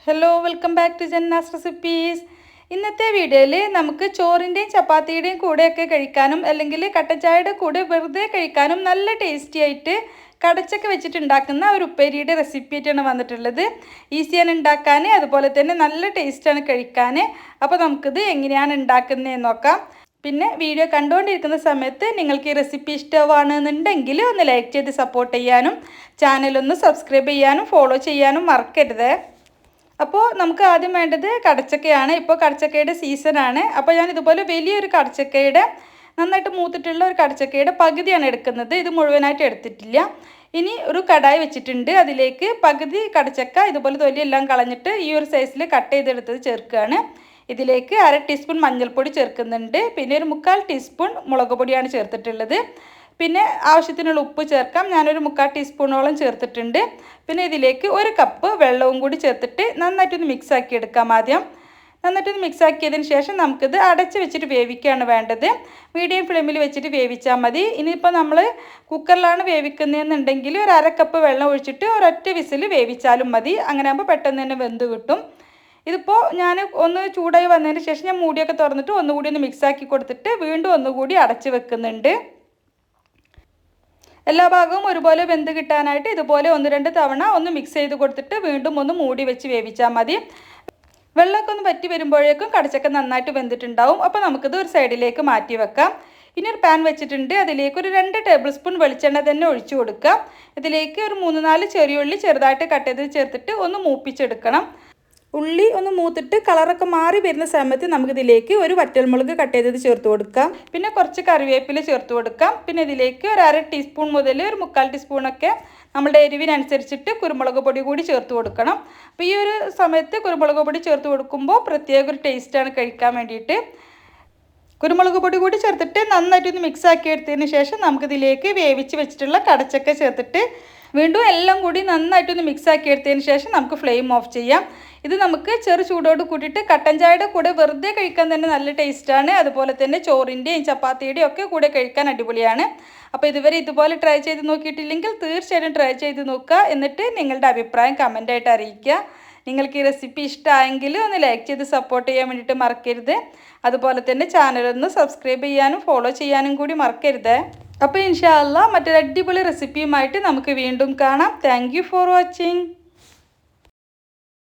Hello welcome back to Janna's recipes. ഇന്നത്തെ വീഡിയോയിൽ നമുക്ക് ചോറിൻ്റെയും ചപ്പാത്തിയുടെയും കൂടെയൊക്കെ കഴിക്കാനും അല്ലെങ്കിൽ കട്ടച്ചായയുടെ കൂടെ വെറുതെ കഴിക്കാനും നല്ല ടേസ്റ്റി ആയിട്ട് കടച്ചക്ക വെച്ചിട്ട് ഉണ്ടാക്കുന്ന ഒരു ഉപ്പേരിയുടെ റെസിപ്പി ആയിട്ടാണ് വന്നിട്ടുള്ളത്. ഈസിയാണ് ഉണ്ടാക്കാൻ, അതുപോലെ തന്നെ നല്ല ടേസ്റ്റാണ് കഴിക്കാൻ. അപ്പോൾ നമുക്കിത് എങ്ങനെയാണ് ഉണ്ടാക്കുന്നതെന്ന് നോക്കാം. പിന്നെ വീഡിയോ കണ്ടുകൊണ്ടിരിക്കുന്ന സമയത്ത് നിങ്ങൾക്ക് ഈ റെസിപ്പി ഇഷ്ടമാണെന്നുണ്ടെങ്കിൽ ഒന്ന് ലൈക്ക് ചെയ്ത് സപ്പോർട്ട് ചെയ്യാനും ചാനലൊന്ന് സബ്സ്ക്രൈബ് ചെയ്യാനും ഫോളോ ചെയ്യാനും മറക്കരുത്. അപ്പോൾ നമുക്ക് ആദ്യം വേണ്ടത് കടച്ചക്കയാണ്. ഇപ്പോൾ കടച്ചക്കയുടെ സീസണാണ്. അപ്പോൾ ഞാൻ ഇതുപോലെ വലിയൊരു കടച്ചക്കയുടെ നന്നായിട്ട് മൂത്തിട്ടുള്ള ഒരു കടച്ചക്കയുടെ പകുതിയാണ് എടുക്കുന്നത്. ഇത് മുഴുവനായിട്ട് എടുത്തിട്ടില്ല. ഇനി ഒരു കടായി വെച്ചിട്ടുണ്ട്. അതിലേക്ക് പകുതി കടച്ചക്ക ഇതുപോലെ തൊലിയെല്ലാം കളഞ്ഞിട്ട് ഈ ഒരു സൈസിൽ കട്ട് ചെയ്തെടുത്തത് ചേർക്കുകയാണ്. ഇതിലേക്ക് 1/2 ടീസ്പൂൺ മഞ്ഞൾപ്പൊടി ചേർക്കുന്നുണ്ട്. പിന്നെ ഒരു 1/4 ടീസ്പൂൺ മുളക് പൊടിയാണ് ചേർത്തിട്ടുള്ളത്. പിന്നെ ആവശ്യത്തിനുള്ള ഉപ്പ് ചേർക്കാം. ഞാനൊരു 1/4 ടീസ്പൂണോളം ചേർത്തിട്ടുണ്ട്. പിന്നെ ഇതിലേക്ക് 1 കപ്പ് വെള്ളവും കൂടി ചേർത്തിട്ട് നന്നായിട്ടൊന്ന് മിക്സാക്കി എടുക്കാം. ആദ്യം നന്നായിട്ടൊന്ന് മിക്സാക്കിയതിന് ശേഷം നമുക്കിത് അടച്ച് വെച്ചിട്ട് വേവിക്കുകയാണ് വേണ്ടത്. മീഡിയം ഫ്ലെയിമിൽ വെച്ചിട്ട് വേവിച്ചാൽ മതി. ഇനിയിപ്പോൾ നമ്മൾ കുക്കറിലാണ് വേവിക്കുന്നതെന്നുണ്ടെങ്കിൽ ഒരു 1/2 കപ്പ് വെള്ളം ഒഴിച്ചിട്ട് ഒരൊറ്റ വിസിൽ വേവിച്ചാലും മതി. അങ്ങനെ ആകുമ്പോൾ പെട്ടെന്ന് തന്നെ വെന്ത് കിട്ടും. ഇതിപ്പോൾ ഞാൻ ഒന്ന് ചൂടായി വന്നതിന് ശേഷം ഞാൻ മൂടിയൊക്കെ തുറന്നിട്ട് ഒന്നുകൂടി ഒന്ന് മിക്സാക്കി കൊടുത്തിട്ട് വീണ്ടും ഒന്നുകൂടി അടച്ച് വെക്കുന്നുണ്ട്. എല്ലാ ഭാഗവും ഒരുപോലെ വെന്ത് കിട്ടാനായിട്ട് ഇതുപോലെ 1-2 തവണ ഒന്ന് മിക്സ് ചെയ്ത് കൊടുത്തിട്ട് വീണ്ടും ഒന്ന് മൂടി വെച്ച് വേവിച്ചാൽ മതി. വെള്ളമൊക്കെ ഒന്ന് വറ്റി വരുമ്പോഴേക്കും കടച്ചക്ക നന്നായിട്ട് വെന്തിട്ടുണ്ടാവും. അപ്പോൾ നമുക്കിത് ഒരു സൈഡിലേക്ക് മാറ്റി വെക്കാം. ഇനി ഒരു പാൻ വെച്ചിട്ടുണ്ട്. അതിലേക്ക് ഒരു 2 ടേബിൾ സ്പൂൺ വെളിച്ചെണ്ണ തന്നെ ഒഴിച്ചു കൊടുക്കാം. ഇതിലേക്ക് ഒരു 3-4 ചെറിയ ഉള്ളി ചെറുതായിട്ട് കട്ട് ചെയ്ത് ചേർത്തിട്ട് ഒന്ന് മൂപ്പിച്ചെടുക്കണം. ഉള്ളി ഒന്ന് മൂത്തിട്ട് കളറൊക്കെ മാറി വരുന്ന സമയത്ത് നമുക്കിതിലേക്ക് ഒരു വറ്റൽമുളക് കട്ട് ചെയ്തത് ചേർത്ത് കൊടുക്കാം. പിന്നെ കുറച്ച് കറിവേപ്പില ചേർത്ത് കൊടുക്കാം. പിന്നെ ഇതിലേക്ക് ഒരു 1/2 ടീസ്പൂൺ മുതൽ ഒരു 1/4 ടീസ്പൂണൊക്കെ നമ്മുടെ എരിവിനനുസരിച്ചിട്ട് കുരുമുളക് പൊടി കൂടി ചേർത്ത് കൊടുക്കണം. അപ്പോൾ ഈ ഒരു സമയത്ത് കുരുമുളക് പൊടി ചേർത്ത് കൊടുക്കുമ്പോൾ പ്രത്യേക ഒരു ടേസ്റ്റാണ് കഴിക്കാൻ വേണ്ടിയിട്ട്. കുരുമുളക് പൊടി കൂടി ചേർത്തിട്ട് നന്നായിട്ടൊന്ന് മിക്സ് ആക്കി എടുത്തതിന് ശേഷം നമുക്കിതിലേക്ക് വേവിച്ച് വെച്ചിട്ടുള്ള കടച്ചക്ക ചേർത്തിട്ട് വീണ്ടും എല്ലാം കൂടി നന്നായിട്ടൊന്ന് മിക്സ് ആക്കി എടുത്തതിന് ശേഷം നമുക്ക് ഫ്ലെയിം ഓഫ് ചെയ്യാം. ഇത് നമുക്ക് ചെറു ചൂടോട് കൂട്ടിയിട്ട് കട്ടൻ ചായയുടെ കൂടെ വെറുതെ കഴിക്കാൻ തന്നെ നല്ല ടേസ്റ്റാണ്. അതുപോലെ തന്നെ ചോറിൻ്റെയും ചപ്പാത്തിയുടെയും ഒക്കെ കൂടെ കഴിക്കാൻ അടിപൊളിയാണ്. അപ്പോൾ ഇതുവരെ ഇതുപോലെ ട്രൈ ചെയ്ത് നോക്കിയിട്ടില്ലെങ്കിൽ തീർച്ചയായിട്ടും ട്രൈ ചെയ്ത് നോക്കുക. എന്നിട്ട് നിങ്ങളുടെ അഭിപ്രായം കമൻ്റായിട്ട് അറിയിക്കുക. നിങ്ങൾക്ക് ഈ റെസിപ്പി ഇഷ്ടമായെങ്കിൽ ഒന്ന് ലൈക്ക് ചെയ്ത് സപ്പോർട്ട് ചെയ്യാൻ വേണ്ടിയിട്ട് മറക്കരുത്. അതുപോലെ തന്നെ ചാനലൊന്ന് സബ്സ്ക്രൈബ് ചെയ്യാനും ഫോളോ ചെയ്യാനും കൂടി മറക്കരുത്. അപ്പോൾ ഇൻഷാ അല്ലാഹ് മറ്റൊരു അടിപൊളി റെസിപ്പിയുമായിട്ട് നമുക്ക് വീണ്ടും കാണാം. Thank you for watching.